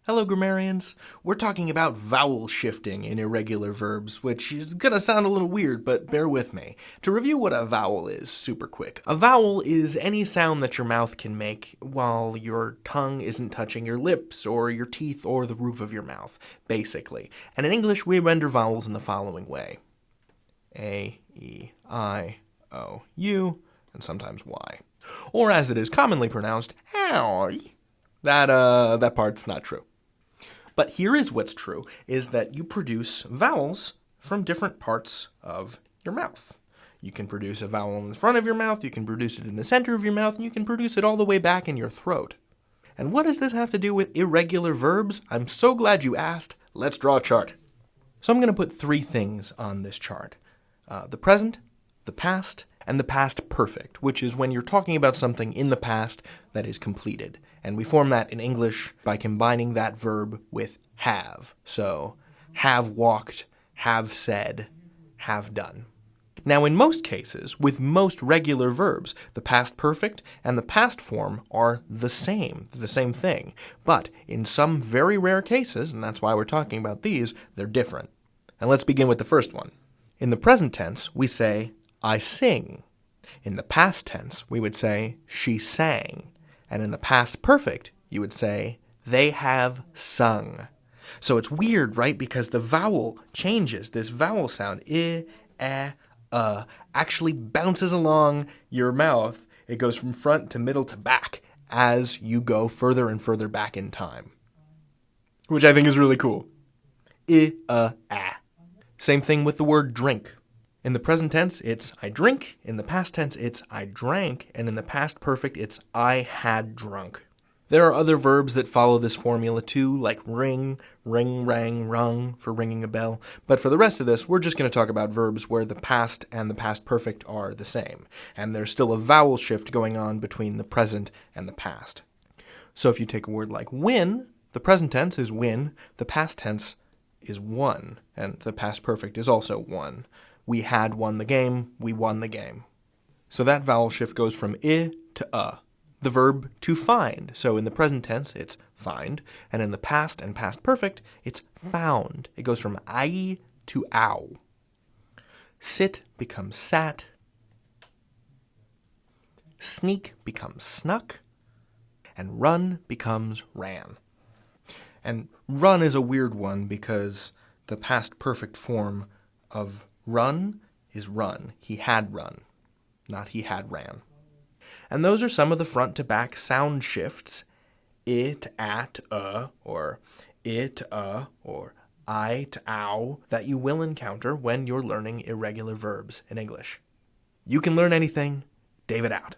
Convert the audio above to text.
Hello, grammarians. We're talking about vowel shifting in irregular verbs, which is going to sound a little weird, but bear with me. To review what a vowel is, super quick. A vowel is any sound that your mouth can make while your tongue isn't touching your lips or your teeth or the roof of your mouth, basically. And in English, we render vowels in the following way. A, E, I, O, U, and sometimes Y. Or as it is commonly pronounced, ow. That part's not true. But here is what's true, is that you produce vowels from different parts of your mouth. You can produce a vowel in the front of your mouth, you can produce it in the center of your mouth, and you can produce it all the way back in your throat. And what does this have to do with irregular verbs? I'm so glad you asked. Let's draw a chart. So I'm going to put three things on this chart. The present, the past, and the past perfect, which is when you're talking about something in the past that is completed. And we form that in English by combining that verb with have. So, have walked, have said, have done. Now, in most cases, with most regular verbs, the past perfect and the past form are the same thing. But in some very rare cases, and that's why we're talking about these, they're different. And let's begin with the first one. In the present tense, we say, I sing. In the past tense, we would say, she sang. And in the past perfect, you would say, they have sung. So it's weird, right? Because the vowel changes. This vowel sound, actually bounces along your mouth. It goes from front to middle to back as you go further and further back in time. Which I think is really cool. Same thing with the word drink. In the present tense, it's I drink. In the past tense, it's I drank. And in the past perfect, it's I had drunk. There are other verbs that follow this formula too, like ring, rang, rung for ringing a bell. But for the rest of this, we're just going to talk about verbs where the past and the past perfect are the same. And there's still a vowel shift going on between the present and the past. So if you take a word like win, the present tense is win, the past tense is won, and the past perfect is also won. We had won the game, we won the game. So that vowel shift goes from I to the verb to find. So in the present tense, it's find, and in the past and past perfect, it's found. It goes from I to ow. Sit becomes sat. Sneak becomes snuck. And run becomes ran. And run is a weird one because the past perfect form of run is run. He had run, not he had ran. And those are some of the front to back sound shifts, it, at, or it, or I to ow, that you will encounter when you're learning irregular verbs in English. You can learn anything. David out.